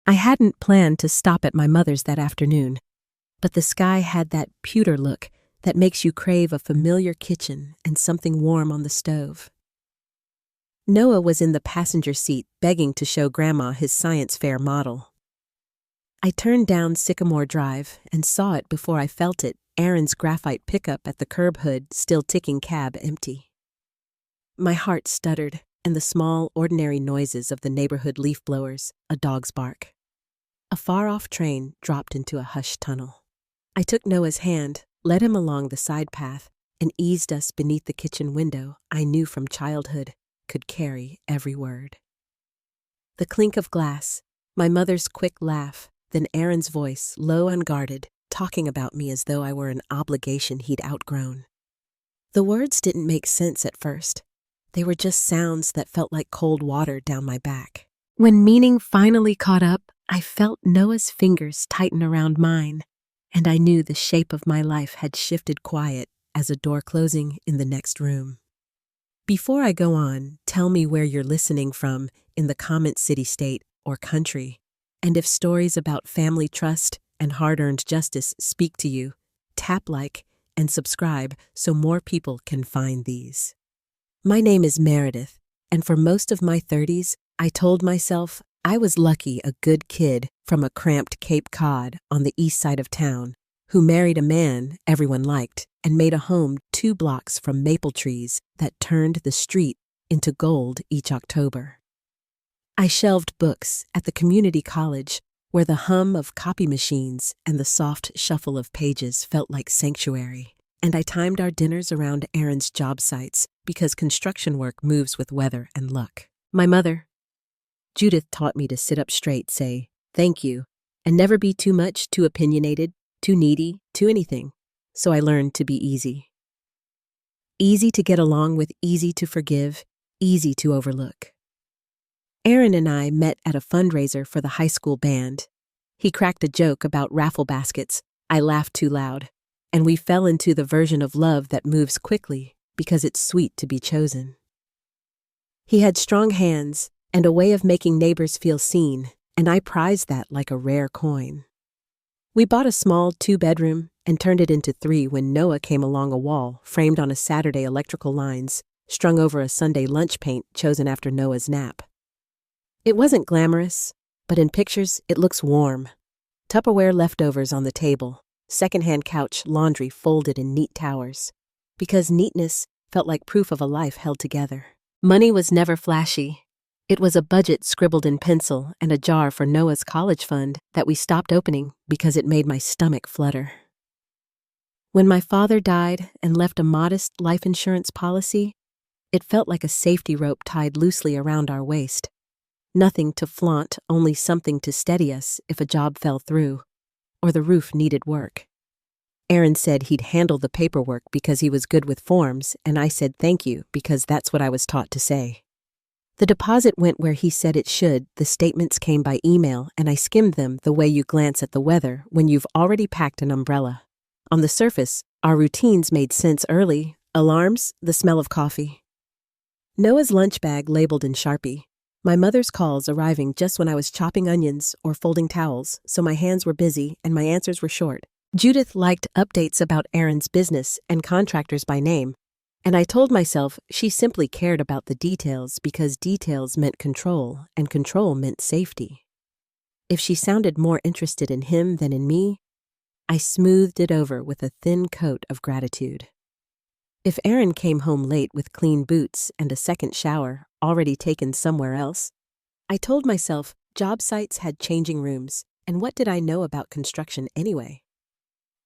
I hadn't planned to stop at my mother's that afternoon, but the sky had that pewter look that makes you crave a familiar kitchen and something warm on the stove. Noah was in the passenger seat begging to show Grandma his science fair model. I turned down Sycamore Drive and saw it before I felt it, Aaron's graphite pickup at the curb hood, still ticking cab empty. My heart stuttered, and the small, ordinary noises of the neighborhood leaf blowers, a dog's bark. A far-off train dropped into a hushed tunnel. I took Noah's hand, led him along the side path, and eased us beneath the kitchen window I knew from childhood could carry every word. The clink of glass, my mother's quick laugh, then Aaron's voice, low and guarded, talking about me as though I were an obligation he'd outgrown. The words didn't make sense at first. They were just sounds that felt like cold water down my back. When meaning finally caught up, I felt Noah's fingers tighten around mine, and I knew the shape of my life had shifted quiet as a door closing in the next room. Before I go on, tell me where you're listening from in the comment city-state or country, and if stories about family trust and hard-earned justice speak to you, tap like and subscribe so more people can find these. My name is Meredith, and for most of my 30s, I told myself I was lucky a good kid from a cramped Cape Cod on the east side of town who married a man everyone liked and made a home 2 blocks from maple trees that turned the street into gold each October. I shelved books at the community college where the hum of copy machines and the soft shuffle of pages felt like sanctuary, and I timed our dinners around Aaron's job sites because construction work moves with weather and luck. My mother, Judith, taught me to sit up straight, say, "Thank you," and never be too much, too opinionated, too needy, too anything. So I learned to be easy. Easy to get along with, easy to forgive, easy to overlook. Aaron and I met at a fundraiser for the high school band. He cracked a joke about raffle baskets. I laughed too loud, and we fell into the version of love that moves quickly because it's sweet to be chosen. He had strong hands and a way of making neighbors feel seen, and I prized that like a rare coin. We bought a small 2-bedroom and turned it into 3 when Noah came along a wall framed on a Saturday electrical lines, strung over a Sunday lunch paint chosen after Noah's nap. It wasn't glamorous, but in pictures it looks warm. Tupperware leftovers on the table, secondhand couch, laundry folded in neat towers, because neatness felt like proof of a life held together. Money was never flashy. It was a budget scribbled in pencil and a jar for Noah's college fund that we stopped opening because it made my stomach flutter. When my father died and left a modest life insurance policy, it felt like a safety rope tied loosely around our waist. Nothing to flaunt, only something to steady us if a job fell through, or the roof needed work. Aaron said he'd handle the paperwork because he was good with forms, and I said thank you because that's what I was taught to say. The deposit went where he said it should, the statements came by email, and I skimmed them the way you glance at the weather when you've already packed an umbrella. On the surface, our routines made sense early: alarms, the smell of coffee. Noah's lunch bag labeled in Sharpie. My mother's calls arriving just when I was chopping onions or folding towels, so my hands were busy and my answers were short. Judith liked updates about Aaron's business and contractors by name, and I told myself she simply cared about the details because details meant control, and control meant safety. If she sounded more interested in him than in me, I smoothed it over with a thin coat of gratitude. If Aaron came home late with clean boots and a second shower already taken somewhere else, I told myself job sites had changing rooms, and what did I know about construction anyway?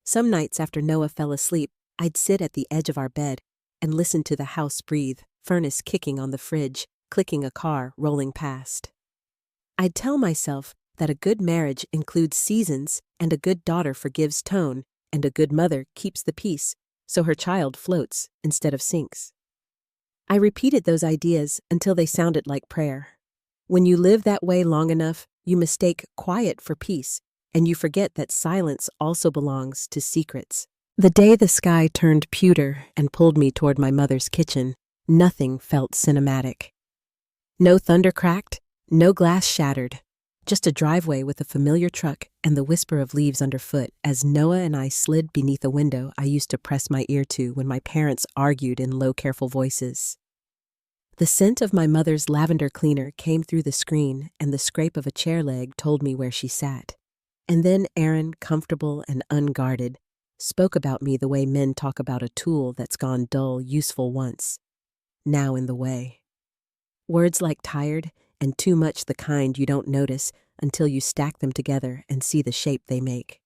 Some nights after Noah fell asleep, I'd sit at the edge of our bed and listen to the house breathe, furnace kicking on the fridge, clicking a car rolling past. I'd tell myself that a good marriage includes seasons, and a good daughter forgives tone, and a good mother keeps the peace so her child floats instead of sinks. I repeated those ideas until they sounded like prayer. When you live that way long enough, you mistake quiet for peace, and you forget that silence also belongs to secrets. The day the sky turned pewter and pulled me toward my mother's kitchen, nothing felt cinematic. No thunder cracked, no glass shattered, just a driveway with a familiar truck and the whisper of leaves underfoot as Noah and I slid beneath a window I used to press my ear to when my parents argued in low, careful voices. The scent of my mother's lavender cleaner came through the screen, and the scrape of a chair leg told me where she sat. And then Aaron, comfortable and unguarded, spoke about me the way men talk about a tool that's gone dull, useful once, now in the way. Words like tired and too much, the kind you don't notice until you stack them together and see the shape they make.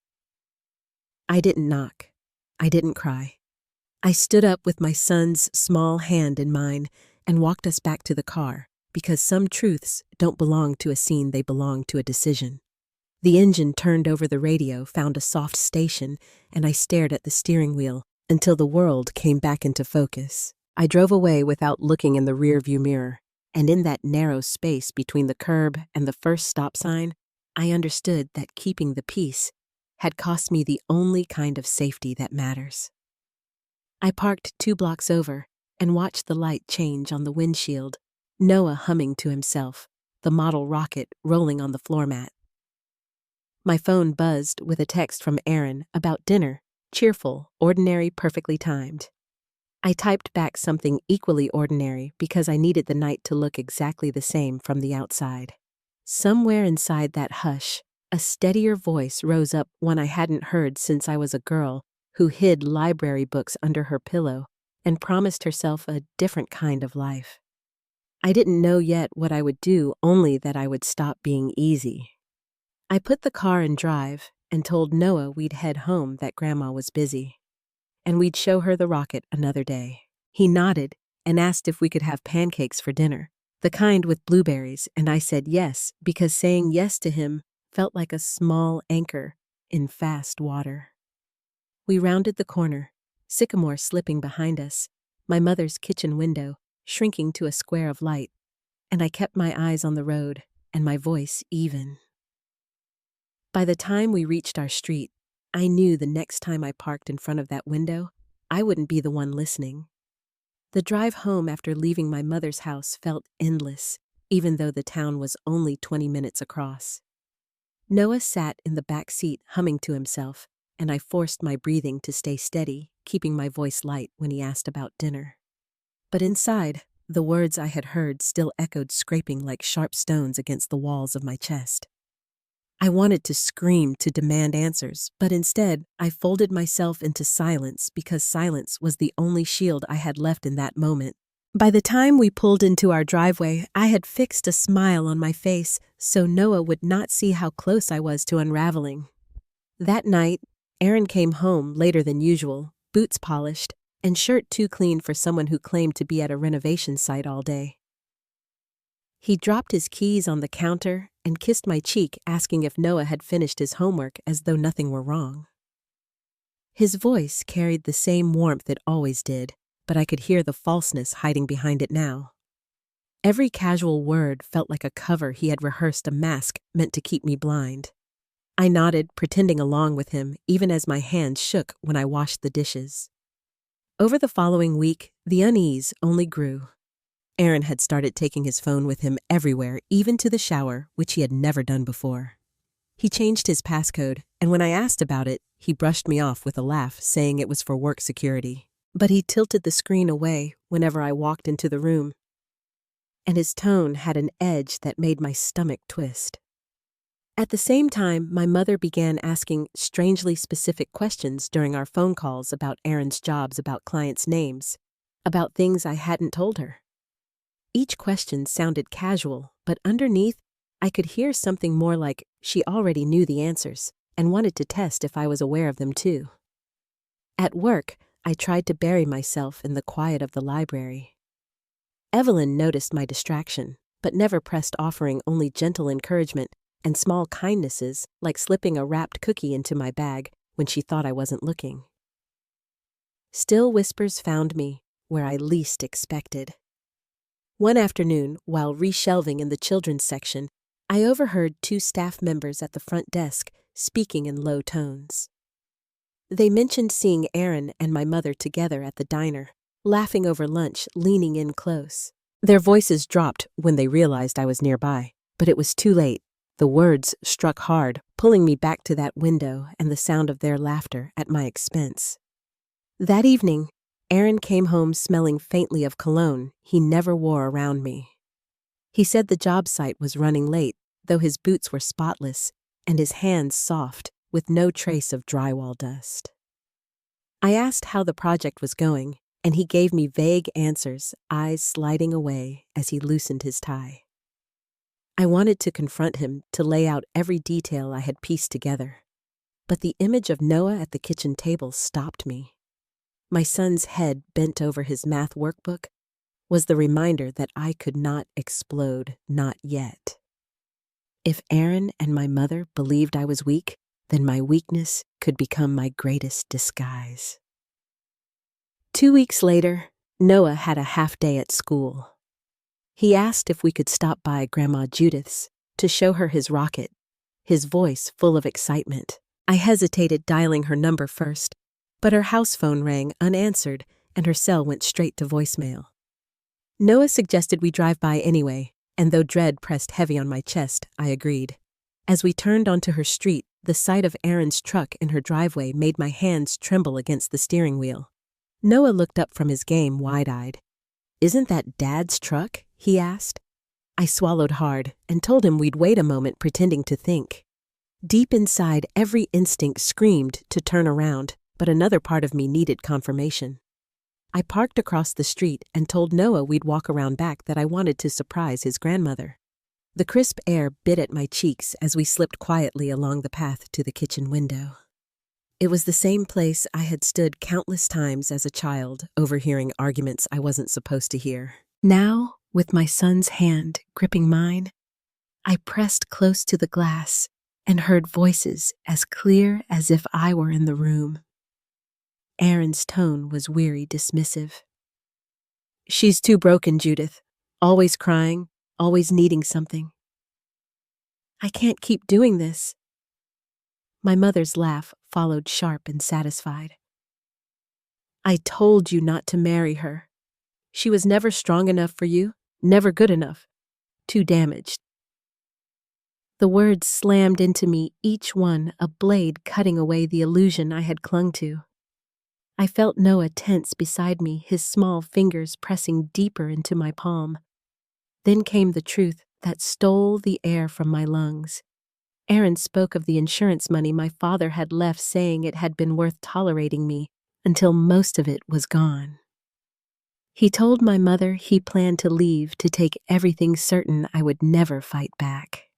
I didn't knock. I didn't cry. I stood up with my son's small hand in mine and walked us back to the car, because some truths don't belong to a scene, they belong to a decision. The engine turned over the radio, found a soft station, and I stared at the steering wheel until the world came back into focus. I drove away without looking in the rearview mirror, and in that narrow space between the curb and the first stop sign, I understood that keeping the peace had cost me the only kind of safety that matters. I parked 2 blocks over and watched the light change on the windshield, Noah humming to himself, the model rocket rolling on the floor mat. My phone buzzed with a text from Aaron about dinner, cheerful, ordinary, perfectly timed. I typed back something equally ordinary because I needed the night to look exactly the same from the outside. Somewhere inside that hush, a steadier voice rose up, one I hadn't heard since I was a girl who hid library books under her pillow and promised herself a different kind of life. I didn't know yet what I would do, only that I would stop being easy. I put the car in drive and told Noah we'd head home, that Grandma was busy, and we'd show her the rocket another day. He nodded and asked if we could have pancakes for dinner, the kind with blueberries, and I said yes, because saying yes to him felt like a small anchor in fast water. We rounded the corner, sycamore slipping behind us, my mother's kitchen window shrinking to a square of light, and I kept my eyes on the road and my voice even. By the time we reached our street, I knew the next time I parked in front of that window, I wouldn't be the one listening. The drive home after leaving my mother's house felt endless, even though the town was only 20 minutes across. Noah sat in the back seat humming to himself, and I forced my breathing to stay steady, keeping my voice light when he asked about dinner. But inside, the words I had heard still echoed, scraping like sharp stones against the walls of my chest. I wanted to scream, to demand answers, but instead I folded myself into silence, because silence was the only shield I had left in that moment. By the time we pulled into our driveway, I had fixed a smile on my face so Noah would not see how close I was to unraveling. That night, Aaron came home later than usual, boots polished, and shirt too clean for someone who claimed to be at a renovation site all day. He dropped his keys on the counter and kissed my cheek, asking if Noah had finished his homework, as though nothing were wrong. His voice carried the same warmth it always did, but I could hear the falseness hiding behind it now. Every casual word felt like a cover he had rehearsed, a mask meant to keep me blind. I nodded, pretending along with him, even as my hands shook when I washed the dishes. Over the following week, the unease only grew. Aaron had started taking his phone with him everywhere, even to the shower, which he had never done before. He changed his passcode, and when I asked about it, he brushed me off with a laugh, saying it was for work security. But he tilted the screen away whenever I walked into the room, and his tone had an edge that made my stomach twist. At the same time, my mother began asking strangely specific questions during our phone calls about Aaron's jobs, about clients' names, about things I hadn't told her. Each question sounded casual, but underneath, I could hear something more like she already knew the answers and wanted to test if I was aware of them too. At work, I tried to bury myself in the quiet of the library. Evelyn noticed my distraction, but never pressed, offering only gentle encouragement and small kindnesses, like slipping a wrapped cookie into my bag when she thought I wasn't looking. Still whispers found me where I least expected. One afternoon, while reshelving in the children's section, I overheard 2 staff members at the front desk speaking in low tones. They mentioned seeing Aaron and my mother together at the diner, laughing over lunch, leaning in close. Their voices dropped when they realized I was nearby, but it was too late. The words struck hard, pulling me back to that window and the sound of their laughter at my expense. That evening, Aaron came home smelling faintly of cologne he never wore around me. He said the job site was running late, though his boots were spotless and his hands soft, with no trace of drywall dust. I asked how the project was going, and he gave me vague answers, eyes sliding away as he loosened his tie. I wanted to confront him, to lay out every detail I had pieced together. But the image of Noah at the kitchen table stopped me. My son's head bent over his math workbook was the reminder that I could not explode, not yet. If Aaron and my mother believed I was weak, then my weakness could become my greatest disguise. 2 weeks later, Noah had a half day at school. He asked if we could stop by Grandma Judith's to show her his rocket, his voice full of excitement. I hesitated dialing her number first, but her house phone rang unanswered and her cell went straight to voicemail. Noah suggested we drive by anyway, and though dread pressed heavy on my chest, I agreed. As we turned onto her street, the sight of Aaron's truck in her driveway made my hands tremble against the steering wheel. Noah looked up from his game wide-eyed. "Isn't that Dad's truck?" he asked. I swallowed hard and told him we'd wait a moment, pretending to think. Deep inside, every instinct screamed to turn around, but another part of me needed confirmation. I parked across the street and told Noah we'd walk around back, that I wanted to surprise his grandmother. The crisp air bit at my cheeks as we slipped quietly along the path to the kitchen window. It was the same place I had stood countless times as a child, overhearing arguments I wasn't supposed to hear. Now, with my son's hand gripping mine, I pressed close to the glass and heard voices as clear as if I were in the room. Aaron's tone was weary, dismissive. "She's too broken, Judith. Always crying, always needing something. I can't keep doing this." My mother's laugh followed, sharp and satisfied. "I told you not to marry her. She was never strong enough for you, never good enough, too damaged." The words slammed into me, each one a blade cutting away the illusion I had clung to. I felt Noah tense beside me, his small fingers pressing deeper into my palm. Then came the truth that stole the air from my lungs. Aaron spoke of the insurance money my father had left, saying it had been worth tolerating me until most of it was gone. He told my mother he planned to leave to take everything, certain I would never fight back.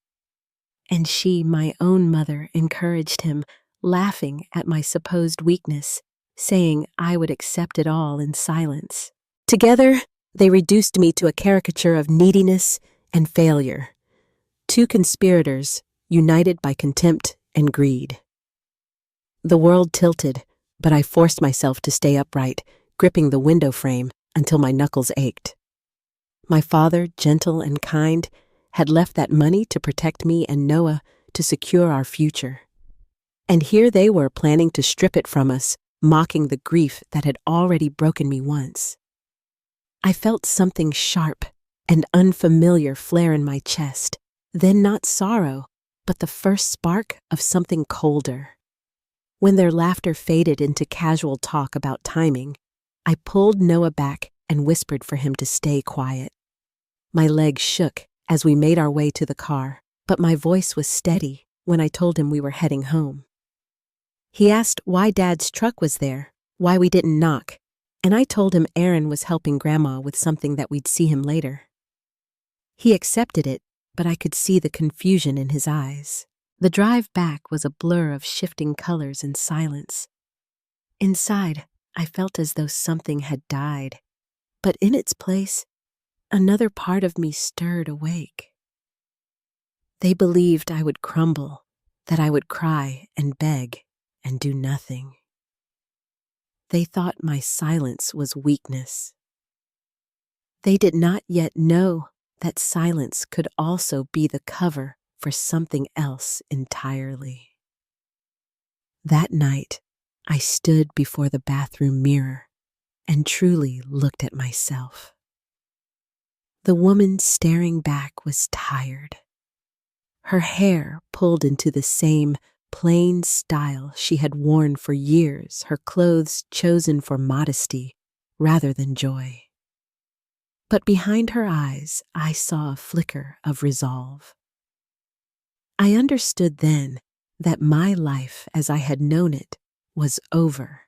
And she, my own mother, encouraged him, laughing at my supposed weakness, saying I would accept it all in silence. Together, they reduced me to a caricature of neediness and failure. Two conspirators, united by contempt and greed. The world tilted, but I forced myself to stay upright, gripping the window frame until my knuckles ached. My father, gentle and kind, had left that money to protect me and Noah, to secure our future. And here they were planning to strip it from us, mocking the grief that had already broken me once. I felt something sharp and unfamiliar flare in my chest, then not sorrow, but the first spark of something colder. When their laughter faded into casual talk about timing, I pulled Noah back and whispered for him to stay quiet. My legs shook as we made our way to the car, but my voice was steady when I told him we were heading home. He asked why Dad's truck was there, why we didn't knock, and I told him Aaron was helping Grandma with something that we'd see him later. He accepted it, but I could see the confusion in his eyes. The drive back was a blur of shifting colors and silence. Inside, I felt as though something had died, but in its place, another part of me stirred awake. They believed I would crumble, that I would cry and beg and do nothing. They thought my silence was weakness. They did not yet know that silence could also be the cover for something else entirely. That night, I stood before the bathroom mirror and truly looked at myself. The woman staring back was tired. her hair pulled into the same plain style she had worn for years, her clothes chosen for modesty rather than joy. But behind her eyes, I saw a flicker of resolve. I understood then that my life as I had known it was over,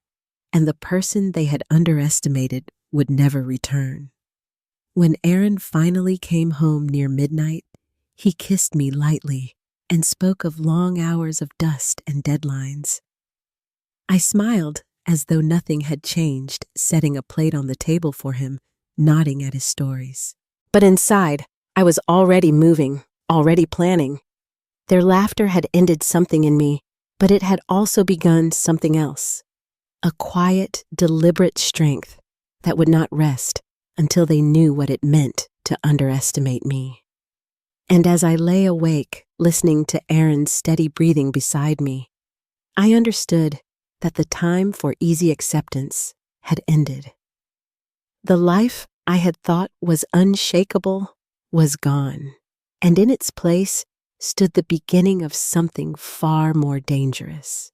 and the person they had underestimated would never return. When Aaron finally came home near midnight, he kissed me lightly and spoke of long hours of dust and deadlines. I smiled as though nothing had changed, setting a plate on the table for him, nodding at his stories. But inside, I was already moving, already planning. Their laughter had ended something in me, but it had also begun something else. A quiet, deliberate strength that would not rest until they knew what it meant to underestimate me. And as I lay awake, listening to Aaron's steady breathing beside me, I understood that the time for easy acceptance had ended. The life I had thought was unshakable was gone, and in its place stood the beginning of something far more dangerous.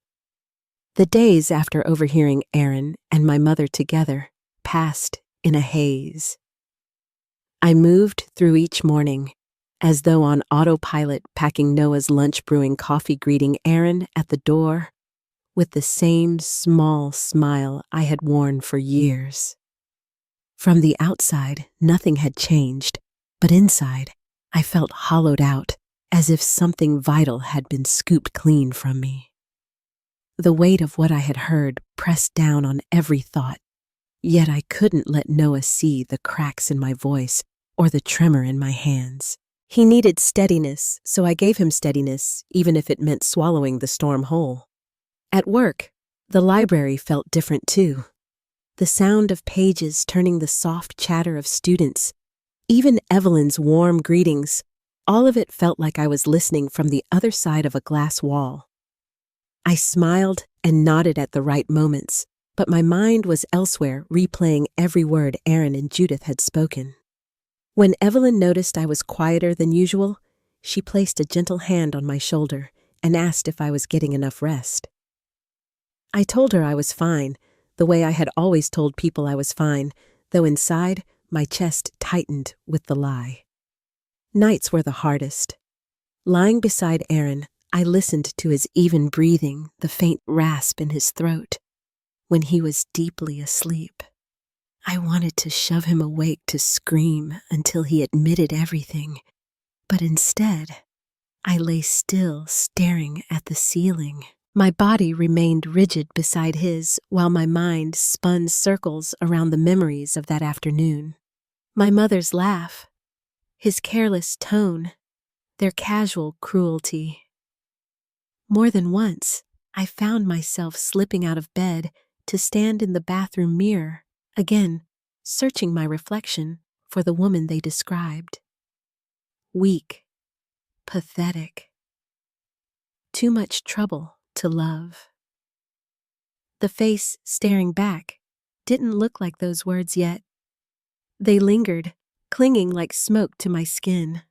The days after overhearing Aaron and my mother together passed in a haze. I moved through each morning, as though on autopilot, packing Noah's lunch, brewing coffee, greeting Aaron at the door with the same small smile I had worn for years. From the outside, nothing had changed, but inside, I felt hollowed out, as if something vital had been scooped clean from me. The weight of what I had heard pressed down on every thought, yet I couldn't let Noah see the cracks in my voice or the tremor in my hands. He needed steadiness, so I gave him steadiness, even if it meant swallowing the storm whole. At work, the library felt different too. The sound of pages turning, the soft chatter of students, even Evelyn's warm greetings, all of it felt like I was listening from the other side of a glass wall. I smiled and nodded at the right moments, but my mind was elsewhere, replaying every word Aaron and Judith had spoken. When Evelyn noticed I was quieter than usual, she placed a gentle hand on my shoulder and asked if I was getting enough rest. I told her I was fine, the way I had always told people I was fine, though inside my chest tightened with the lie. Nights were the hardest. Lying beside Aaron, I listened to his even breathing, the faint rasp in his throat, when he was deeply asleep. I wanted to shove him awake to scream until he admitted everything, but instead, I lay still, staring at the ceiling. My body remained rigid beside his, while my mind spun circles around the memories of that afternoon. My mother's laugh, his careless tone, their casual cruelty. More than once, I found myself slipping out of bed to stand in the bathroom mirror, again, searching my reflection for the woman they described. Weak, pathetic, too much trouble to love. The face staring back didn't look like those words yet. They lingered, clinging like smoke to my skin.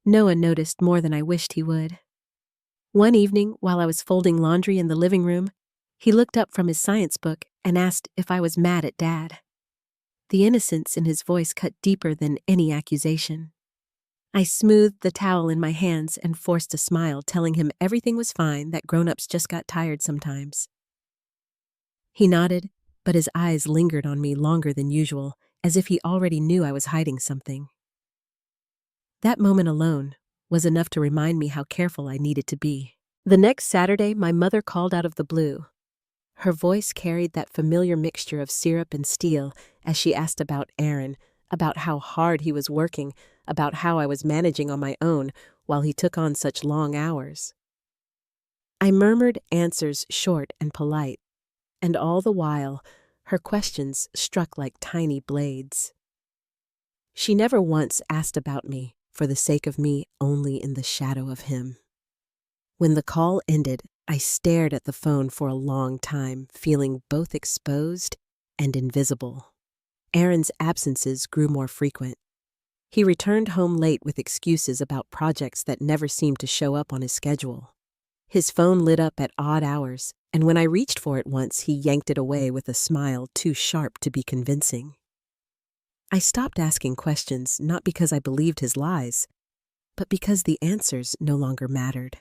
Noah noticed more than I wished he would. One evening, while I was folding laundry in the living room, he looked up from his science book and asked if I was mad at Dad. The innocence in his voice cut deeper than any accusation. I smoothed the towel in my hands and forced a smile, telling him everything was fine, that grown-ups just got tired sometimes. He nodded, but his eyes lingered on me longer than usual, as if he already knew I was hiding something. That moment alone was enough to remind me how careful I needed to be. The next Saturday, my mother called out of the blue. Her voice carried that familiar mixture of syrup and steel as she asked about Aaron, about how hard he was working, about how I was managing on my own while he took on such long hours. I murmured answers short and polite, and all the while, her questions struck like tiny blades. She never once asked about me for the sake of me, only in the shadow of him. When the call ended, I stared at the phone for a long time, feeling both exposed and invisible. Aaron's absences grew more frequent. He returned home late with excuses about projects that never seemed to show up on his schedule. His phone lit up at odd hours, and when I reached for it once, he yanked it away with a smile too sharp to be convincing. I stopped asking questions, not because I believed his lies, but because the answers no longer mattered.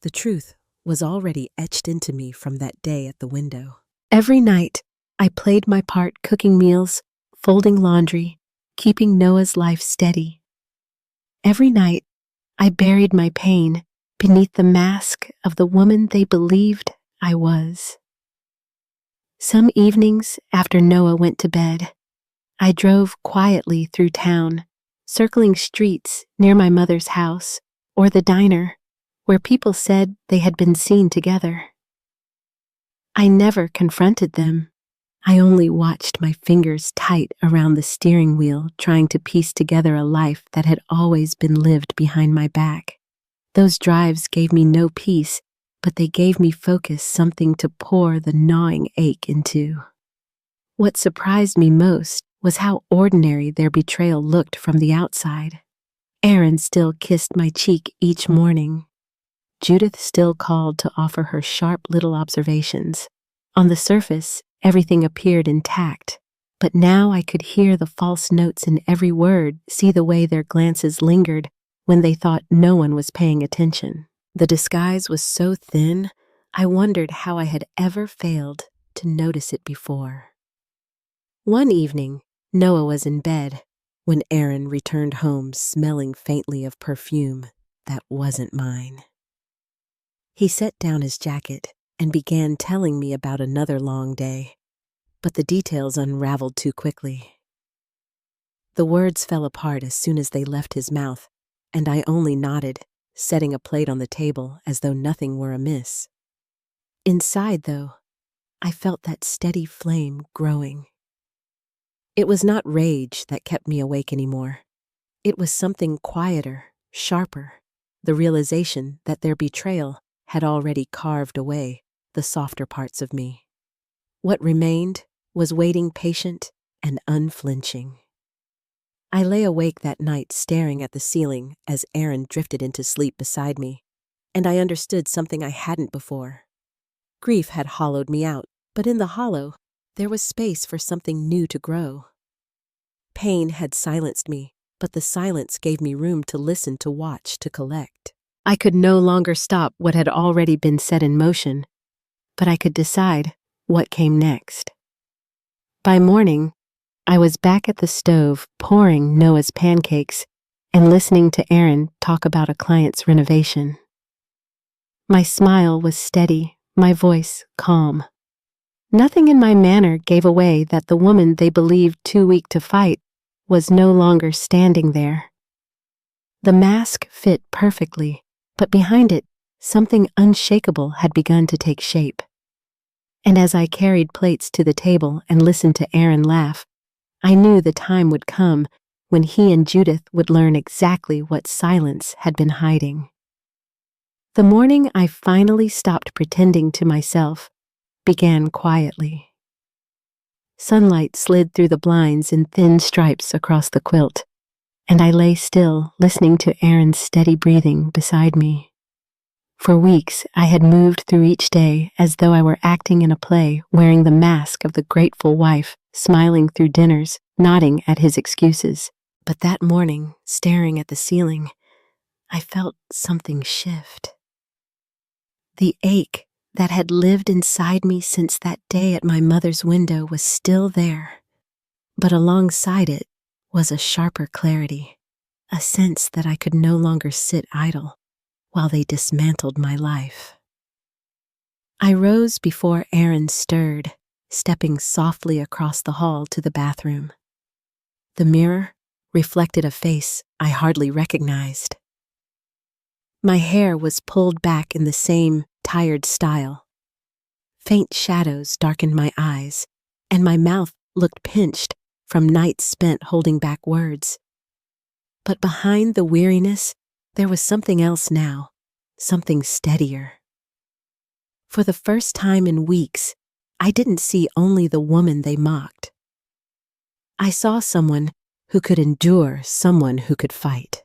The truth was already etched into me from that day at the window. Every night, I played my part cooking meals, folding laundry, keeping Noah's life steady. Every night, I buried my pain beneath the mask of the woman they believed I was. Some evenings after Noah went to bed, I drove quietly through town, circling streets near my mother's house or the diner where people said they had been seen together. I never confronted them. I only watched my fingers tight around the steering wheel, trying to piece together a life that had always been lived behind my back. Those drives gave me no peace, but they gave me focus, something to pour the gnawing ache into. What surprised me most was how ordinary their betrayal looked from the outside. Aaron still kissed my cheek each morning. Judith still called to offer her sharp little observations. On the surface, everything appeared intact, but now I could hear the false notes in every word, see the way their glances lingered when they thought no one was paying attention. The disguise was so thin, I wondered how I had ever failed to notice it before. One evening, Noah was in bed when Aaron returned home smelling faintly of perfume that wasn't mine. He set down his jacket and began telling me about another long day, but the details unraveled too quickly. The words fell apart as soon as they left his mouth, and I only nodded, setting a plate on the table as though nothing were amiss. Inside, though, I felt that steady flame growing. It was not rage that kept me awake anymore. It was something quieter, sharper, the realization that their betrayal had already carved away the softer parts of me. What remained was waiting patient and unflinching. I lay awake that night staring at the ceiling as Aaron drifted into sleep beside me, and I understood something I hadn't before. Grief had hollowed me out, but in the hollow, there was space for something new to grow. Pain had silenced me, but the silence gave me room to listen, to watch, to collect. I could no longer stop what had already been set in motion, but I could decide what came next. By morning, I was back at the stove pouring Noah's pancakes and listening to Aaron talk about a client's renovation. My smile was steady, my voice calm. Nothing in my manner gave away that the woman they believed too weak to fight was no longer standing there. The mask fit perfectly, but behind it, something unshakable had begun to take shape. And as I carried plates to the table and listened to Aaron laugh, I knew the time would come when he and Judith would learn exactly what silence had been hiding. The morning I finally stopped pretending to myself began quietly. Sunlight slid through the blinds in thin stripes across the quilt, and I lay still, listening to Aaron's steady breathing beside me. For weeks, I had moved through each day as though I were acting in a play, wearing the mask of the grateful wife, smiling through dinners, nodding at his excuses. But that morning, staring at the ceiling, I felt something shift. The ache that had lived inside me since that day at my mother's window was still there, but alongside it was a sharper clarity, a sense that I could no longer sit idle while they dismantled my life. I rose before Aaron stirred, stepping softly across the hall to the bathroom. The mirror reflected a face I hardly recognized. My hair was pulled back in the same tired style. Faint shadows darkened my eyes, and my mouth looked pinched from nights spent holding back words. But behind the weariness, there was something else now, something steadier. For the first time in weeks, I didn't see only the woman they mocked. I saw someone who could endure, someone who could fight.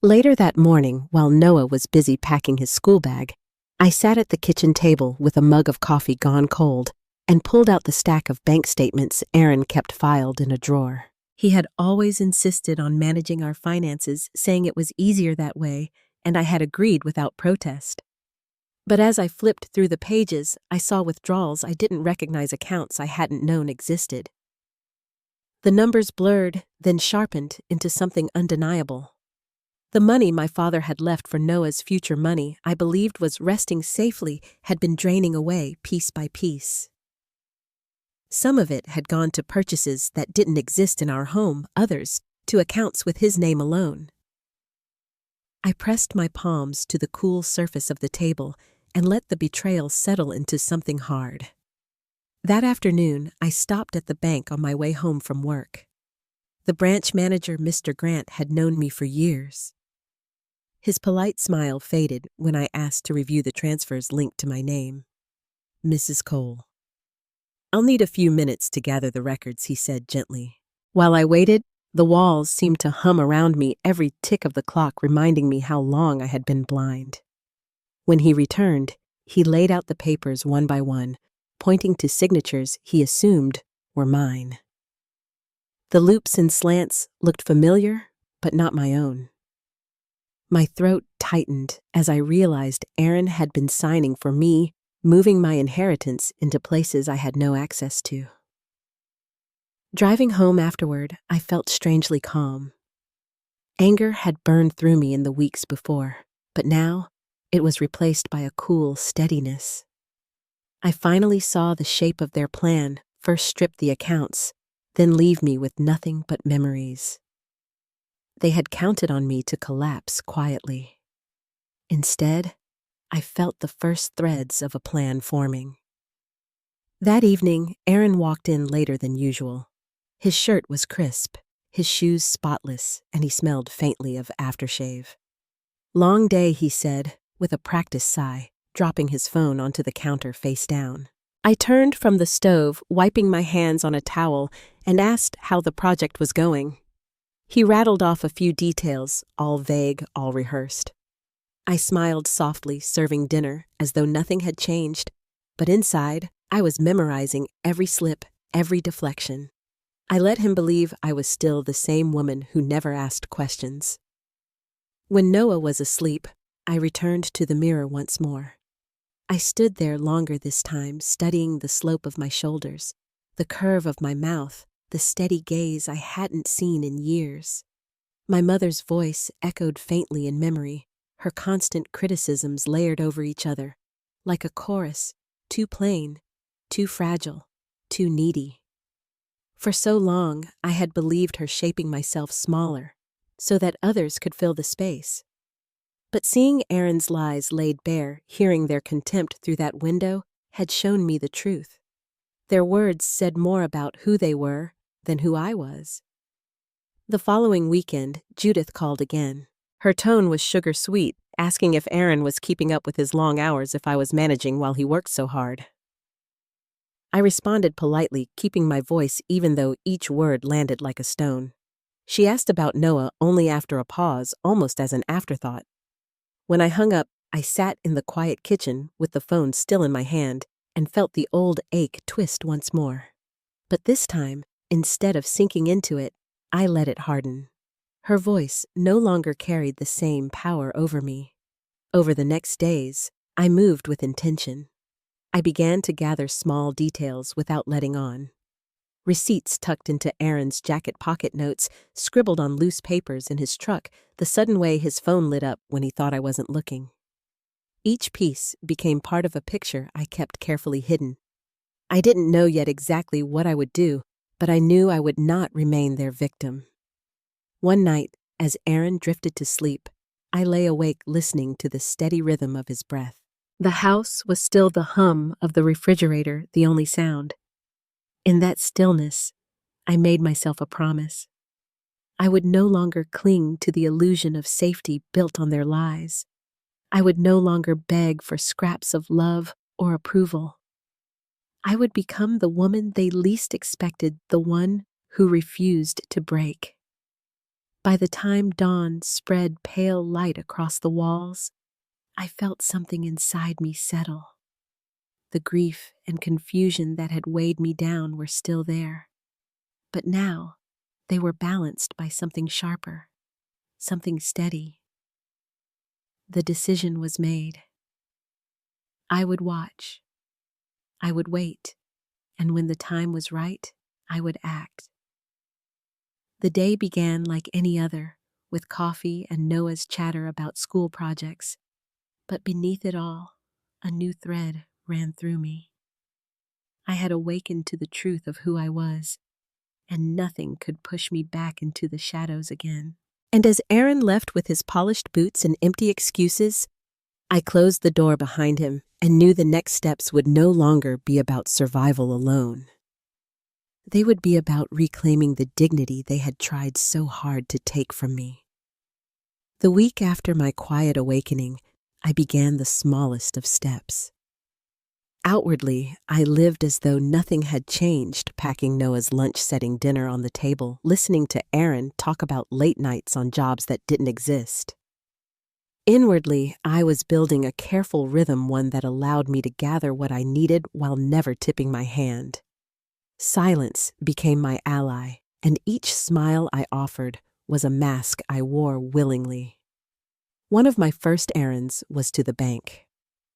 Later that morning, while Noah was busy packing his school bag, I sat at the kitchen table with a mug of coffee gone cold and pulled out the stack of bank statements Aaron kept filed in a drawer. He had always insisted on managing our finances, saying it was easier that way, and I had agreed without protest. But as I flipped through the pages, I saw withdrawals I didn't recognize, accounts I hadn't known existed. The numbers blurred, then sharpened into something undeniable. The money my father had left for Noah's future money, I believed was resting safely, had been draining away piece by piece. Some of it had gone to purchases that didn't exist in our home, others to accounts with his name alone. I pressed my palms to the cool surface of the table and let the betrayal settle into something hard. That afternoon, I stopped at the bank on my way home from work. The branch manager, Mr. Grant, had known me for years. His polite smile faded when I asked to review the transfers linked to my name. Mrs. Cole. I'll need a few minutes to gather the records, he said gently. While I waited, the walls seemed to hum around me, every tick of the clock reminding me how long I had been blind. When he returned, he laid out the papers one by one, pointing to signatures he assumed were mine. The loops and slants looked familiar, but not my own. My throat tightened as I realized Aaron had been signing for me, moving my inheritance into places I had no access to. Driving home afterward, I felt strangely calm. Anger had burned through me in the weeks before, but now it was replaced by a cool steadiness. I finally saw the shape of their plan, first strip the accounts, then leave me with nothing but memories. They had counted on me to collapse quietly. Instead, I felt the first threads of a plan forming. That evening, Aaron walked in later than usual. His shirt was crisp, his shoes spotless, and he smelled faintly of aftershave. Long day, he said, with a practiced sigh, dropping his phone onto the counter face down. I turned from the stove, wiping my hands on a towel, and asked how the project was going. He rattled off a few details, all vague, all rehearsed. I smiled softly, serving dinner, as though nothing had changed, but inside, I was memorizing every slip, every deflection. I let him believe I was still the same woman who never asked questions. When Noah was asleep, I returned to the mirror once more. I stood there longer this time, studying the slope of my shoulders, the curve of my mouth, the steady gaze I hadn't seen in years. My mother's voice echoed faintly in memory, her constant criticisms layered over each other, like a chorus, too plain, too fragile, too needy. For so long, I had believed her shaping myself smaller, so that others could fill the space. But seeing Aaron's lies laid bare, hearing their contempt through that window, had shown me the truth. Their words said more about who they were than who I was. The following weekend, Judith called again. Her tone was sugar-sweet, asking if Aaron was keeping up with his long hours, if I was managing while he worked so hard. I responded politely, keeping my voice even though each word landed like a stone. She asked about Noah only after a pause, almost as an afterthought. When I hung up, I sat in the quiet kitchen with the phone still in my hand and felt the old ache twist once more. But this time, instead of sinking into it, I let it harden. Her voice no longer carried the same power over me. Over the next days, I moved with intention. I began to gather small details without letting on. Receipts tucked into Aaron's jacket pocket notes, scribbled on loose papers in his truck, the sudden way his phone lit up when he thought I wasn't looking. Each piece became part of a picture I kept carefully hidden. I didn't know yet exactly what I would do, but I knew I would not remain their victim. One night, as Aaron drifted to sleep, I lay awake listening to the steady rhythm of his breath. The house was still the hum of the refrigerator, the only sound. In that stillness, I made myself a promise. I would no longer cling to the illusion of safety built on their lies. I would no longer beg for scraps of love or approval. I would become the woman they least expected, the one who refused to break. By the time dawn spread pale light across the walls, I felt something inside me settle. The grief and confusion that had weighed me down were still there, but now they were balanced by something sharper, something steady. The decision was made. I would watch. I would wait, and when the time was right, I would act. The day began like any other, with coffee and Noah's chatter about school projects, but beneath it all, a new thread ran through me. I had awakened to the truth of who I was, and nothing could push me back into the shadows again. And as Aaron left with his polished boots and empty excuses, I closed the door behind him and knew the next steps would no longer be about survival alone. They would be about reclaiming the dignity they had tried so hard to take from me. The week after my quiet awakening, I began the smallest of steps. Outwardly, I lived as though nothing had changed, packing Noah's lunch, setting dinner on the table, listening to Aaron talk about late nights on jobs that didn't exist. Inwardly, I was building a careful rhythm, one that allowed me to gather what I needed while never tipping my hand. Silence became my ally, and each smile I offered was a mask I wore willingly. One of my first errands was to the bank.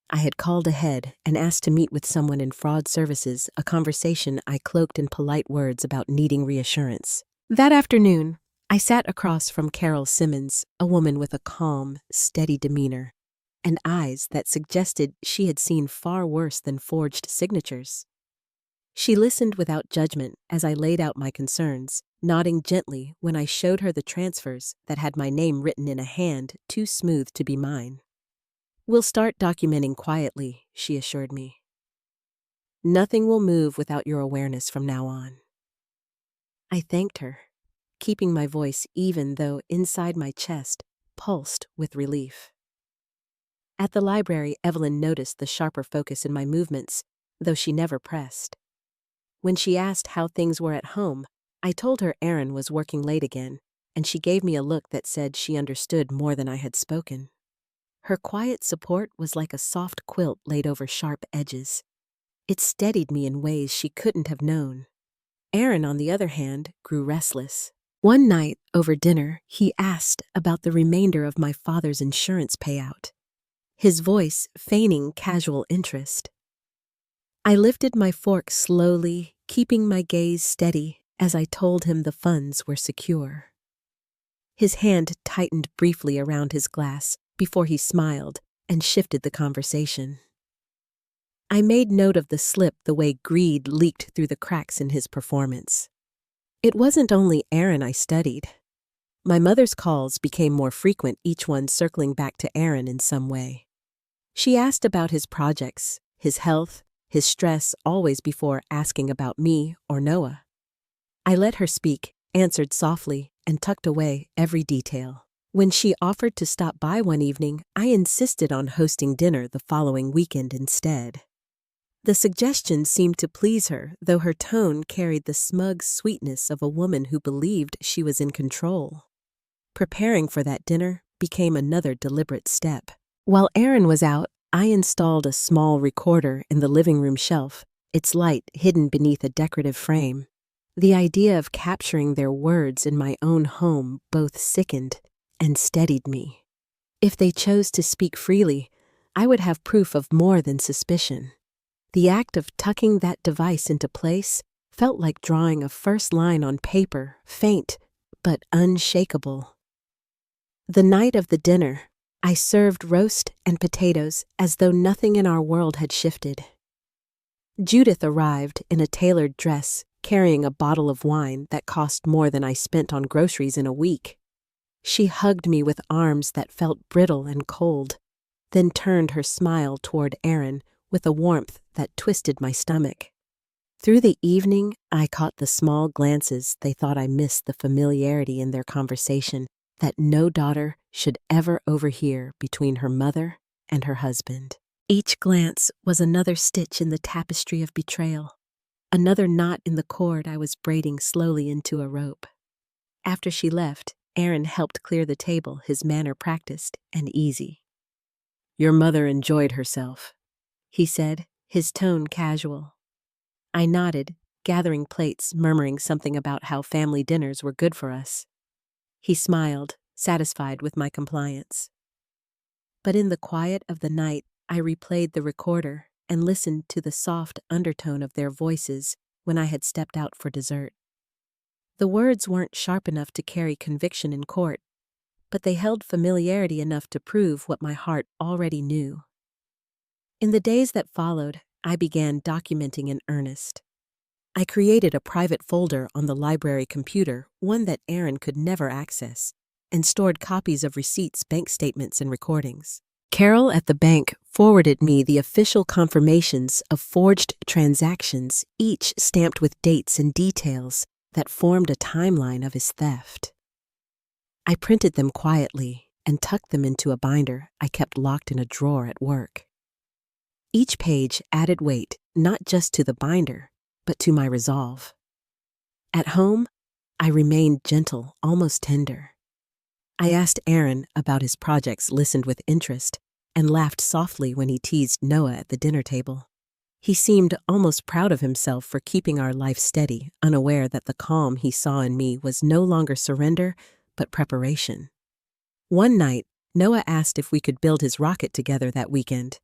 I had called ahead and asked to meet with someone in fraud services, a conversation I cloaked in polite words about needing reassurance. That afternoon, I sat across from Carol Simmons, a woman with a calm, steady demeanor, and eyes that suggested she had seen far worse than forged signatures. She listened without judgment as I laid out my concerns, nodding gently when I showed her the transfers that had my name written in a hand too smooth to be mine. "We'll start documenting quietly," she assured me. "Nothing will move without your awareness from now on." I thanked her, keeping my voice even though inside my chest pulsed with relief. At the library, Evelyn noticed the sharper focus in my movements, though she never pressed. When she asked how things were at home, I told her Aaron was working late again, and she gave me a look that said she understood more than I had spoken. Her quiet support was like a soft quilt laid over sharp edges. It steadied me in ways she couldn't have known. Aaron, on the other hand, grew restless. One night, over dinner, he asked about the remainder of my father's insurance payout, his voice feigning casual interest. I lifted my fork slowly, keeping my gaze steady as I told him the funds were secure. His hand tightened briefly around his glass before he smiled and shifted the conversation. I made note of the slip, the way greed leaked through the cracks in his performance. It wasn't only Aaron I studied. My mother's calls became more frequent, each one circling back to Aaron in some way. She asked about his projects, his health, his stress, always before asking about me or Noah. I let her speak, answered softly, and tucked away every detail. When she offered to stop by one evening, I insisted on hosting dinner the following weekend instead. The suggestion seemed to please her, though her tone carried the smug sweetness of a woman who believed she was in control. Preparing for that dinner became another deliberate step. While Aaron was out, I installed a small recorder in the living room shelf, its light hidden beneath a decorative frame. The idea of capturing their words in my own home both sickened and steadied me. If they chose to speak freely, I would have proof of more than suspicion. The act of tucking that device into place felt like drawing a first line on paper, faint but unshakable. The night of the dinner, I served roast and potatoes as though nothing in our world had shifted. Judith arrived in a tailored dress, carrying a bottle of wine that cost more than I spent on groceries in a week. She hugged me with arms that felt brittle and cold, then turned her smile toward Aaron with a warmth that twisted my stomach. Through the evening, I caught the small glances they thought I missed, the familiarity in their conversation that no daughter should ever overhear between her mother and her husband. Each glance was another stitch in the tapestry of betrayal, another knot in the cord I was braiding slowly into a rope. After she left, Aaron helped clear the table, his manner practiced and easy. "Your mother enjoyed herself," he said, his tone casual. I nodded, gathering plates, murmuring something about how family dinners were good for us. He smiled, satisfied with my compliance. But in the quiet of the night, I replayed the recorder and listened to the soft undertone of their voices when I had stepped out for dessert. The words weren't sharp enough to carry conviction in court, but they held familiarity enough to prove what my heart already knew. In the days that followed, I began documenting in earnest. I created a private folder on the library computer, one that Aaron could never access, and stored copies of receipts, bank statements, and recordings. Carol at the bank forwarded me the official confirmations of forged transactions, each stamped with dates and details that formed a timeline of his theft. I printed them quietly and tucked them into a binder I kept locked in a drawer at work. Each page added weight, not just to the binder, but to my resolve. At home, I remained gentle, almost tender. I asked Aaron about his projects, listened with interest, and laughed softly when he teased Noah at the dinner table. He seemed almost proud of himself for keeping our life steady, unaware that the calm he saw in me was no longer surrender, but preparation. One night, Noah asked if we could build his rocket together that weekend.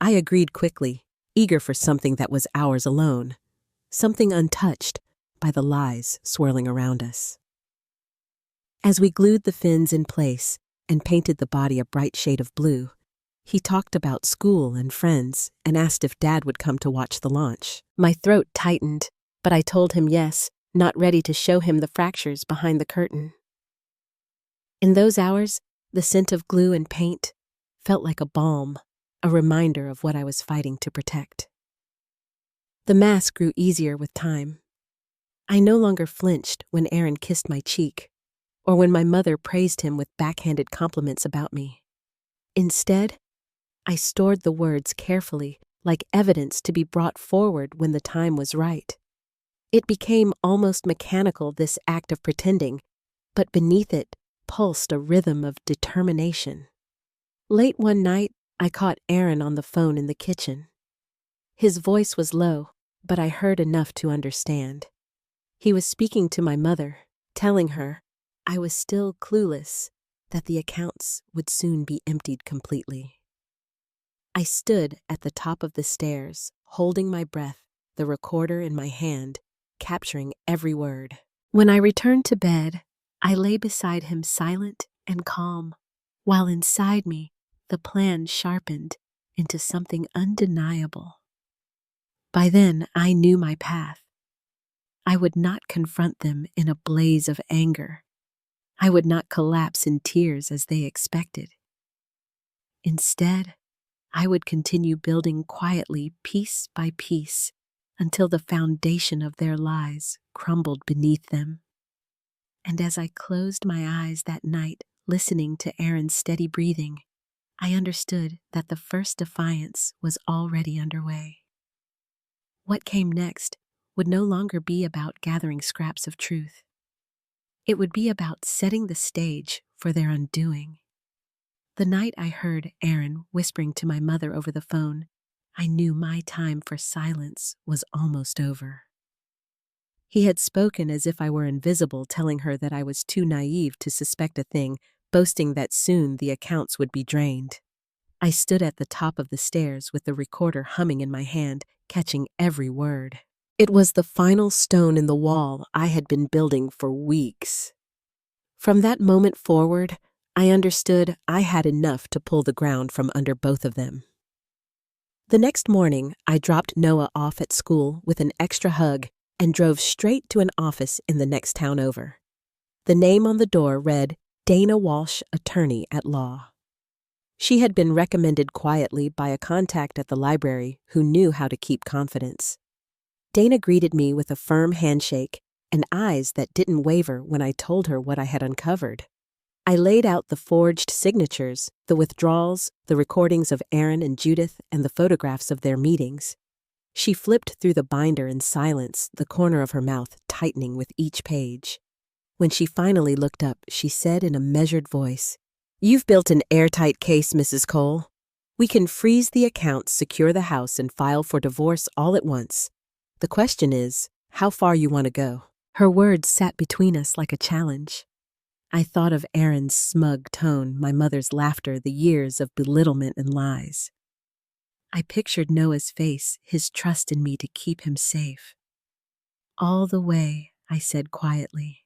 I agreed quickly, eager for something that was ours alone, something untouched by the lies swirling around us. As we glued the fins in place and painted the body a bright shade of blue, he talked about school and friends and asked if Dad would come to watch the launch. My throat tightened, but I told him yes, not ready to show him the fractures behind the curtain. In those hours, the scent of glue and paint felt like a balm, a reminder of what I was fighting to protect. The mask grew easier with time. I no longer flinched when Aaron kissed my cheek, or when my mother praised him with backhanded compliments about me. Instead, I stored the words carefully, like evidence to be brought forward when the time was right. It became almost mechanical, this act of pretending, but beneath it pulsed a rhythm of determination. Late one night, I caught Aaron on the phone in the kitchen. His voice was low, but I heard enough to understand. He was speaking to my mother, telling her I was still clueless, that the accounts would soon be emptied completely. I stood at the top of the stairs, holding my breath, the recorder in my hand, capturing every word. When I returned to bed, I lay beside him silent and calm, while inside me the plan sharpened into something undeniable. By then, I knew my path. I would not confront them in a blaze of anger. I would not collapse in tears as they expected. Instead, I would continue building quietly, piece by piece, until the foundation of their lies crumbled beneath them. And as I closed my eyes that night, listening to Aaron's steady breathing, I understood that the first defiance was already underway. What came next would no longer be about gathering scraps of truth. It would be about setting the stage for their undoing. The night I heard Aaron whispering to my mother over the phone, I knew my time for silence was almost over. He had spoken as if I were invisible, telling her that I was too naive to suspect a thing, boasting that soon the accounts would be drained. I stood at the top of the stairs with the recorder humming in my hand, catching every word. It was the final stone in the wall I had been building for weeks. From that moment forward, I understood I had enough to pull the ground from under both of them. The next morning, I dropped Noah off at school with an extra hug and drove straight to an office in the next town over. The name on the door read, Dana Walsh, Attorney at Law. She had been recommended quietly by a contact at the library who knew how to keep confidence. Dana greeted me with a firm handshake and eyes that didn't waver when I told her what I had uncovered. I laid out the forged signatures, the withdrawals, the recordings of Aaron and Judith, and the photographs of their meetings. She flipped through the binder in silence, the corner of her mouth tightening with each page. When she finally looked up, she said in a measured voice, "You've built an airtight case, Mrs. Cole. We can freeze the accounts, secure the house, and file for divorce all at once. The question is, how far you want to go." Her words sat between us like a challenge. I thought of Aaron's smug tone, my mother's laughter, the years of belittlement and lies. I pictured Noah's face, his trust in me to keep him safe. "All the way," I said quietly.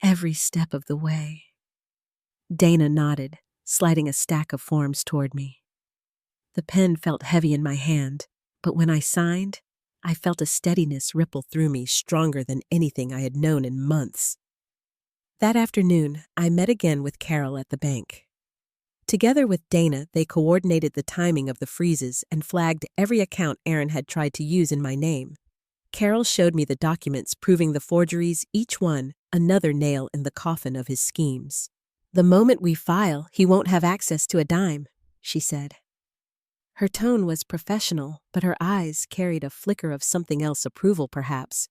"Every step of the way." Dana nodded, sliding a stack of forms toward me. The pen felt heavy in my hand, but when I signed, I felt a steadiness ripple through me stronger than anything I had known in months. That afternoon, I met again with Carol at the bank. Together with Dana, they coordinated the timing of the freezes and flagged every account Aaron had tried to use in my name. Carol showed me the documents proving the forgeries, each one another nail in the coffin of his schemes. "The moment we file, he won't have access to a dime," she said. Her tone was professional, but her eyes carried a flicker of something else, approval perhaps,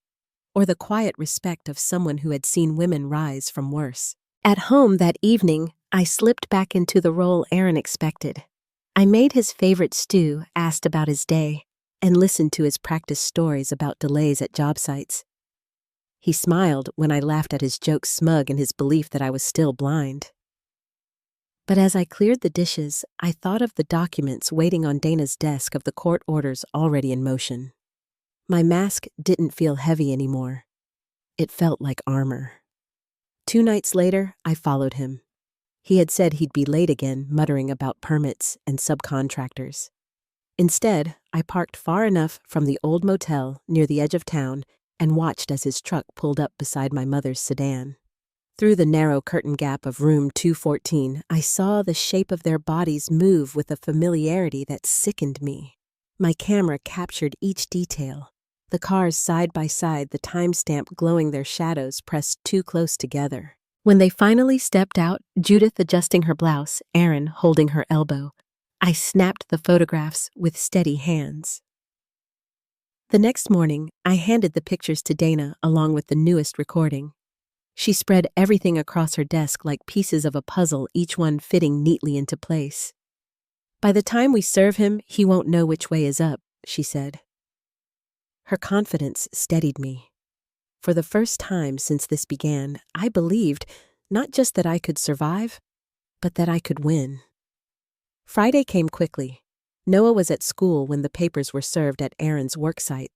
or the quiet respect of someone who had seen women rise from worse. At home that evening, I slipped back into the role Aaron expected. I made his favorite stew, asked about his day, and listened to his practice stories about delays at job sites. He smiled when I laughed at his jokes, smug in his belief that I was still blind. But as I cleared the dishes, I thought of the documents waiting on Dana's desk, of the court orders already in motion. My mask didn't feel heavy anymore. It felt like armor. 2 nights later, I followed him. He had said he'd be late again, muttering about permits and subcontractors. Instead, I parked far enough from the old motel near the edge of town and watched as his truck pulled up beside my mother's sedan. Through the narrow curtain gap of room 214, I saw the shape of their bodies move with a familiarity that sickened me. My camera captured each detail. The cars side by side, the timestamp glowing, their shadows pressed too close together. When they finally stepped out, Judith adjusting her blouse, Aaron holding her elbow, I snapped the photographs with steady hands. The next morning, I handed the pictures to Dana along with the newest recording. She spread everything across her desk like pieces of a puzzle, each one fitting neatly into place. "By the time we serve him, he won't know which way is up," she said. Her confidence steadied me. For the first time since this began, I believed not just that I could survive, but that I could win. Friday came quickly. Noah was at school when the papers were served at Aaron's worksite.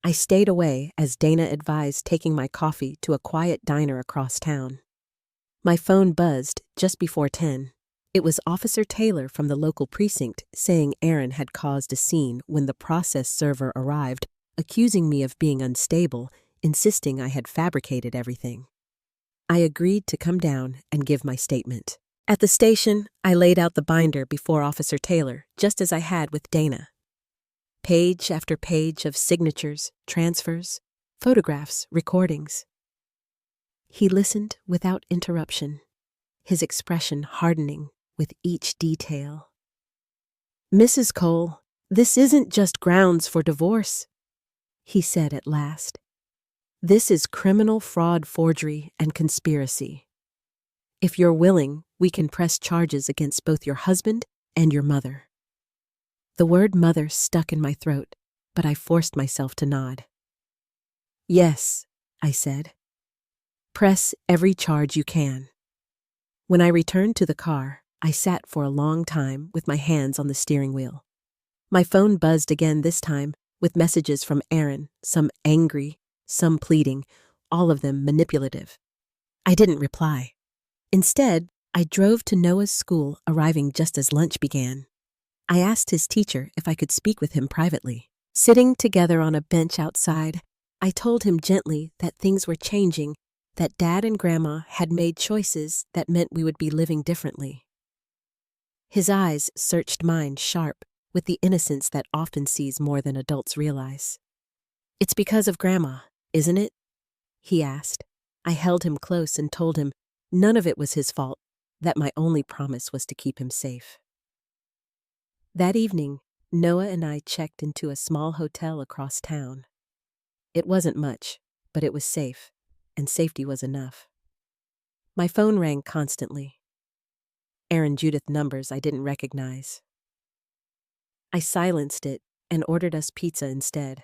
I stayed away, as Dana advised, taking my coffee to a quiet diner across town. My phone buzzed just before 10. It was Officer Taylor from the local precinct saying Aaron had caused a scene when the process server arrived, accusing me of being unstable, insisting I had fabricated everything. I agreed to come down and give my statement. At the station, I laid out the binder before Officer Taylor, just as I had with Dana. Page after page of signatures, transfers, photographs, recordings. He listened without interruption, his expression hardening with each detail. "Mrs. Cole, this isn't just grounds for divorce," he said at last. "This is criminal fraud, forgery, and conspiracy. If you're willing, we can press charges against both your husband and your mother." The word mother stuck in my throat, but I forced myself to nod. "Yes," I said. "Press every charge you can." When I returned to the car, I sat for a long time with my hands on the steering wheel. My phone buzzed again, this time with messages from Aaron, some angry, some pleading, all of them manipulative. I didn't reply. Instead, I drove to Noah's school, arriving just as lunch began. I asked his teacher if I could speak with him privately. Sitting together on a bench outside, I told him gently that things were changing, that Dad and Grandma had made choices that meant we would be living differently. His eyes searched mine sharp, with the innocence that often sees more than adults realize. "It's because of Grandma, isn't it?" he asked. I held him close and told him none of it was his fault, that my only promise was to keep him safe. That evening, Noah and I checked into a small hotel across town. It wasn't much, but it was safe, and safety was enough. My phone rang constantly. Aaron Judith numbers I didn't recognize. I silenced it and ordered us pizza instead.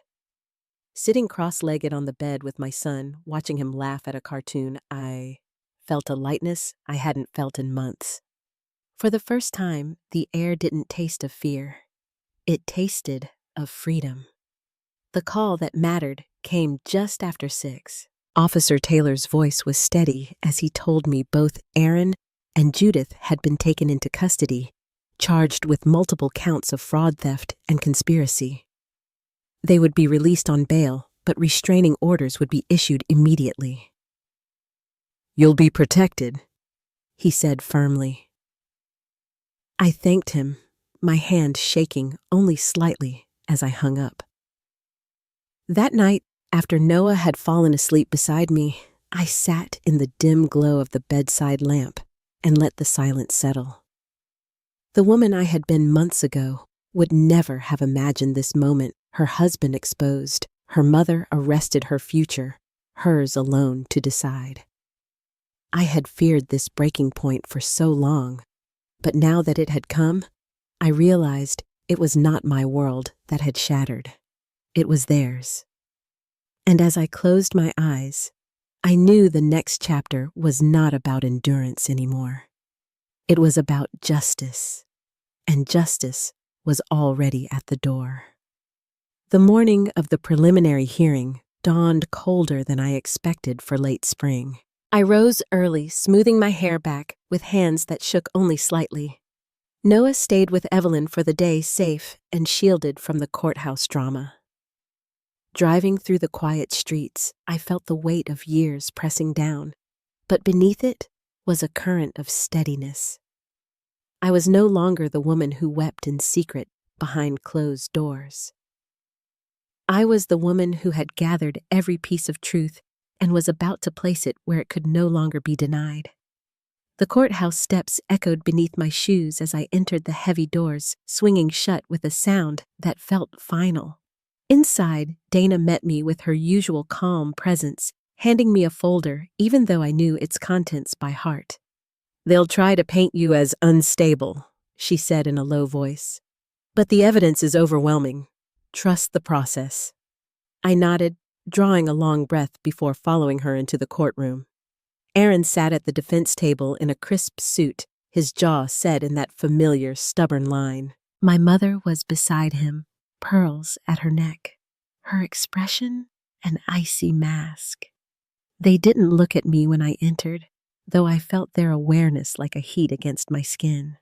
Sitting cross-legged on the bed with my son, watching him laugh at a cartoon, I felt a lightness I hadn't felt in months. For the first time, the air didn't taste of fear. It tasted of freedom. The call that mattered came just after 6. Officer Taylor's voice was steady as he told me both Aaron and Judith had been taken into custody, charged with multiple counts of fraud, theft, and conspiracy. They would be released on bail, but restraining orders would be issued immediately. "You'll be protected," he said firmly. I thanked him, my hand shaking only slightly as I hung up. That night, after Noah had fallen asleep beside me, I sat in the dim glow of the bedside lamp and let the silence settle. The woman I had been months ago would never have imagined this moment, her husband exposed, her mother arrested, her future, hers alone to decide. I had feared this breaking point for so long, but now that it had come, I realized it was not my world that had shattered. It was theirs. And as I closed my eyes, I knew the next chapter was not about endurance anymore. It was about justice, and justice was already at the door. The morning of the preliminary hearing dawned colder than I expected for late spring. I rose early, smoothing my hair back with hands that shook only slightly. Noah stayed with Evelyn for the day, safe and shielded from the courthouse drama. Driving through the quiet streets, I felt the weight of years pressing down, but beneath it was a current of steadiness. I was no longer the woman who wept in secret behind closed doors. I was the woman who had gathered every piece of truth and was about to place it where it could no longer be denied. The courthouse steps echoed beneath my shoes as I entered the heavy doors, swinging shut with a sound that felt final. Inside, Dana met me with her usual calm presence, handing me a folder, even though I knew its contents by heart. "They'll try to paint you as unstable," she said in a low voice. "But the evidence is overwhelming. Trust the process." I nodded, drawing a long breath before following her into the courtroom. Aaron sat at the defense table in a crisp suit, his jaw set in that familiar, stubborn line. My mother was beside him, pearls at her neck, her expression an icy mask. They didn't look at me when I entered, though I felt their awareness like a heat against my skin.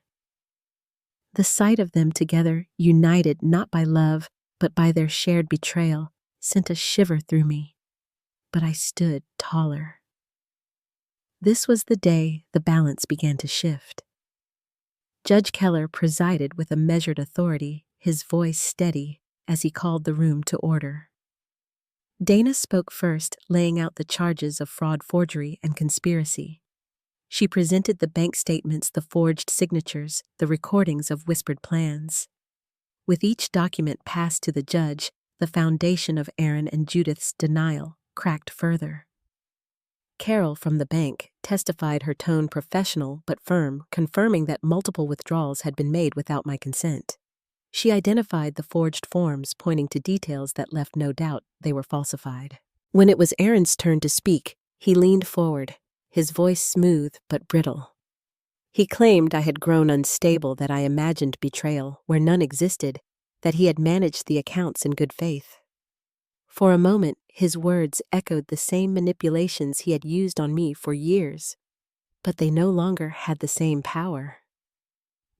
The sight of them together, united not by love, but by their shared betrayal, sent a shiver through me. But I stood taller. This was the day the balance began to shift. Judge Keller presided with a measured authority, his voice steady as he called the room to order. Dana spoke first, laying out the charges of fraud, forgery, and conspiracy. She presented the bank statements, the forged signatures, the recordings of whispered plans. With each document passed to the judge, the foundation of Aaron and Judith's denial cracked further. Carol from the bank testified, her tone professional but firm, confirming that multiple withdrawals had been made without my consent. She identified the forged forms, pointing to details that left no doubt they were falsified. When it was Aaron's turn to speak, he leaned forward, his voice smooth but brittle. He claimed I had grown unstable, that I imagined betrayal where none existed, that he had managed the accounts in good faith. For a moment, his words echoed the same manipulations he had used on me for years, but they no longer had the same power.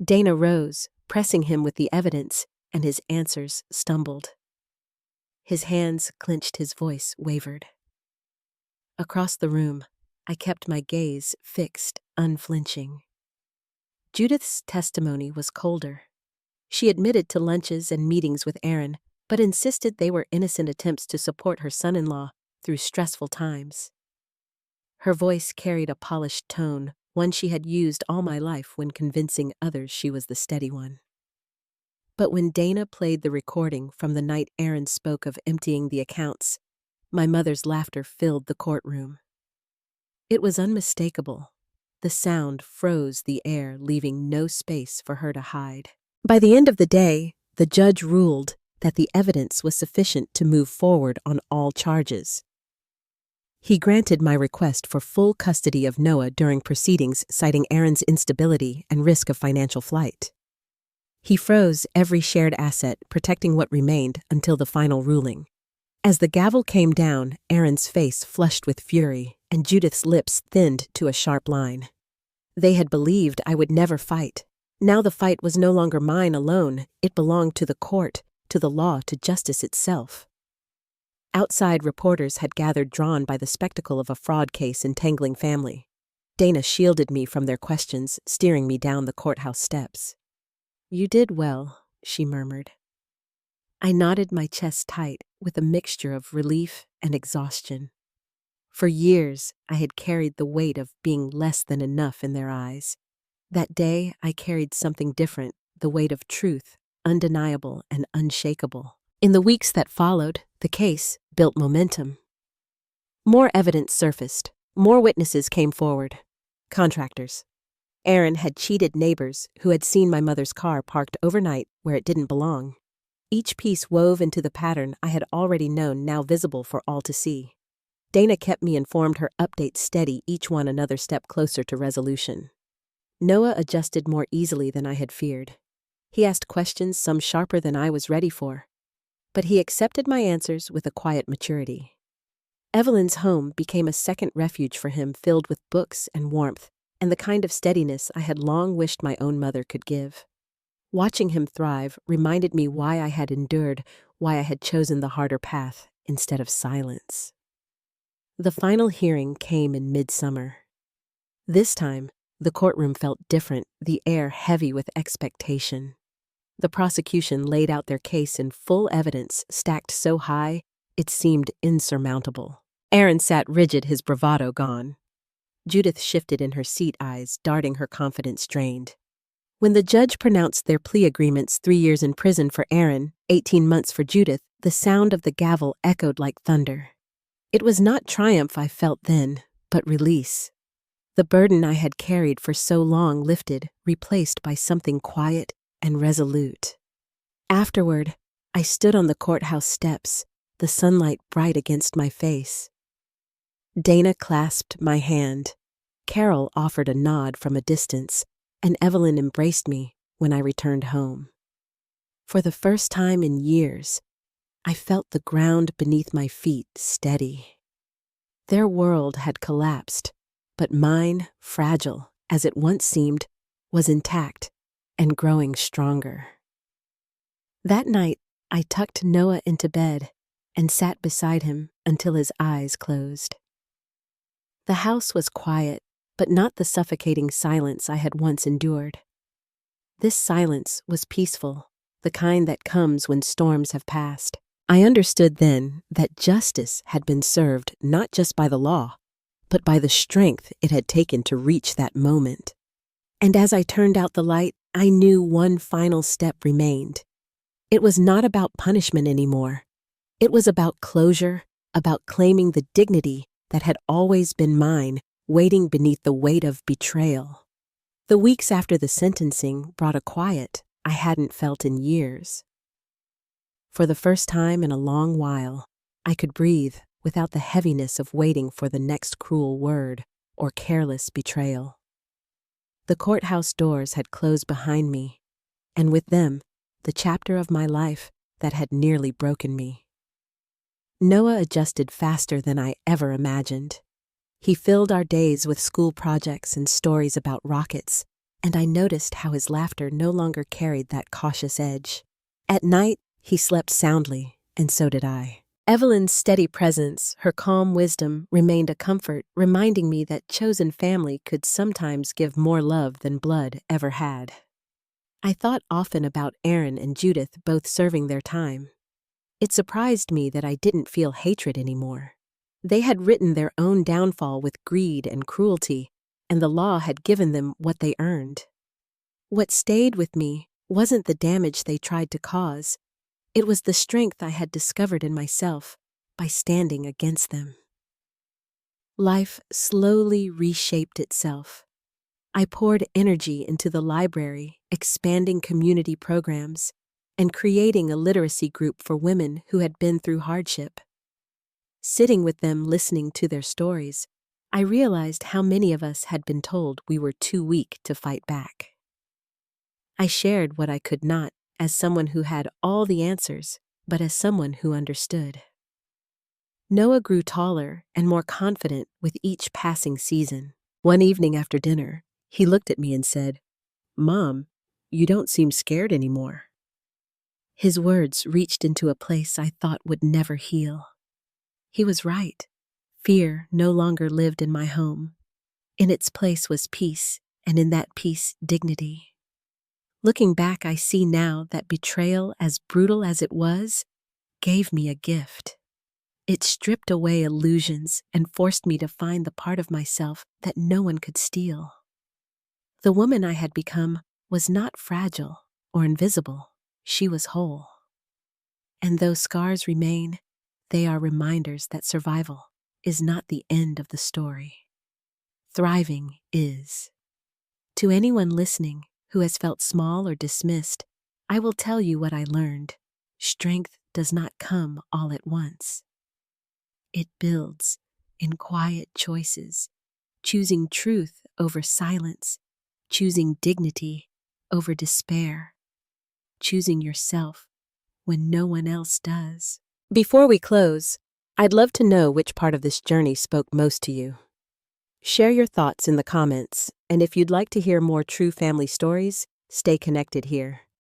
Dana rose, pressing him with the evidence, and his answers stumbled. His hands clenched, his voice wavered. Across the room, I kept my gaze fixed, unflinching. Judith's testimony was colder. She admitted to lunches and meetings with Aaron, but insisted they were innocent attempts to support her son-in-law through stressful times. Her voice carried a polished tone, one she had used all my life when convincing others she was the steady one. But when Dana played the recording from the night Aaron spoke of emptying the accounts, my mother's laughter filled the courtroom. It was unmistakable. The sound froze the air, leaving no space for her to hide. By the end of the day, the judge ruled that the evidence was sufficient to move forward on all charges. He granted my request for full custody of Noah during proceedings, citing Aaron's instability and risk of financial flight. He froze every shared asset, protecting what remained until the final ruling. As the gavel came down, Aaron's face flushed with fury, and Judith's lips thinned to a sharp line. They had believed I would never fight. Now the fight was no longer mine alone. It belonged to the court, to the law, to justice itself. Outside reporters had gathered, drawn by the spectacle of a fraud case entangling family. Dana shielded me from their questions, steering me down the courthouse steps. "You did well," she murmured. I nodded, my chest tight, with a mixture of relief and exhaustion. For years, I had carried the weight of being less than enough in their eyes. That day, I carried something different, the weight of truth, undeniable and unshakable. In the weeks that followed, the case built momentum. More evidence surfaced. More witnesses came forward. Contractors. Aaron had cheated neighbors who had seen my mother's car parked overnight where it didn't belong. Each piece wove into the pattern I had already known, now visible for all to see. Dana kept me informed, her updates steady, each one another step closer to resolution. Noah adjusted more easily than I had feared. He asked questions, some sharper than I was ready for. But he accepted my answers with a quiet maturity. Evelyn's home became a second refuge for him, filled with books and warmth, and the kind of steadiness I had long wished my own mother could give. Watching him thrive reminded me why I had endured, why I had chosen the harder path instead of silence. The final hearing came in midsummer. This time, the courtroom felt different, the air heavy with expectation. The prosecution laid out their case in full evidence, stacked so high it seemed insurmountable. Aaron sat rigid, his bravado gone. Judith shifted in her seat, eyes darting, her confidence drained. When the judge pronounced their plea agreements, 3 years in prison for Aaron, 18 months for Judith, the sound of the gavel echoed like thunder. It was not triumph I felt then, but release. The burden I had carried for so long lifted, replaced by something quiet and resolute. Afterward, I stood on the courthouse steps, the sunlight bright against my face. Dana clasped my hand. Carol offered a nod from a distance, and Evelyn embraced me when I returned home. For the first time in years, I felt the ground beneath my feet steady. Their world had collapsed, but mine, fragile as it once seemed, was intact and growing stronger. That night, I tucked Noah into bed and sat beside him until his eyes closed. The house was quiet, but not the suffocating silence I had once endured. This silence was peaceful, the kind that comes when storms have passed. I understood then that justice had been served not just by the law, but by the strength it had taken to reach that moment. And as I turned out the light, I knew one final step remained. It was not about punishment anymore. It was about closure, about claiming the dignity that had always been mine, waiting beneath the weight of betrayal. The weeks after the sentencing brought a quiet I hadn't felt in years. For the first time in a long while, I could breathe without the heaviness of waiting for the next cruel word or careless betrayal. The courthouse doors had closed behind me, and with them, the chapter of my life that had nearly broken me. Noah adjusted faster than I ever imagined. He filled our days with school projects and stories about rockets, and I noticed how his laughter no longer carried that cautious edge. At night, he slept soundly, and so did I. Evelyn's steady presence, her calm wisdom, remained a comfort, reminding me that chosen family could sometimes give more love than blood ever had. I thought often about Aaron and Judith both serving their time. It surprised me that I didn't feel hatred anymore. They had written their own downfall with greed and cruelty, and the law had given them what they earned. What stayed with me wasn't the damage they tried to cause. It was the strength I had discovered in myself by standing against them. Life slowly reshaped itself. I poured energy into the library, expanding community programs, and creating a literacy group for women who had been through hardship. Sitting with them listening to their stories, I realized how many of us had been told we were too weak to fight back. I shared what I could not as someone who had all the answers, but as someone who understood. Noah grew taller and more confident with each passing season. One evening after dinner, he looked at me and said, "Mom, you don't seem scared anymore." His words reached into a place I thought would never heal. He was right. Fear no longer lived in my home. In its place was peace, and in that peace, dignity. Looking back, I see now that betrayal, as brutal as it was, gave me a gift. It stripped away illusions and forced me to find the part of myself that no one could steal. The woman I had become was not fragile or invisible. She was whole. And though scars remain, they are reminders that survival is not the end of the story. Thriving is. To anyone listening who has felt small or dismissed, I will tell you what I learned. Strength does not come all at once. It builds in quiet choices, choosing truth over silence, choosing dignity over despair, choosing yourself when no one else does. Before we close, I'd love to know which part of this journey spoke most to you. Share your thoughts in the comments, and if you'd like to hear more true family stories, stay connected here.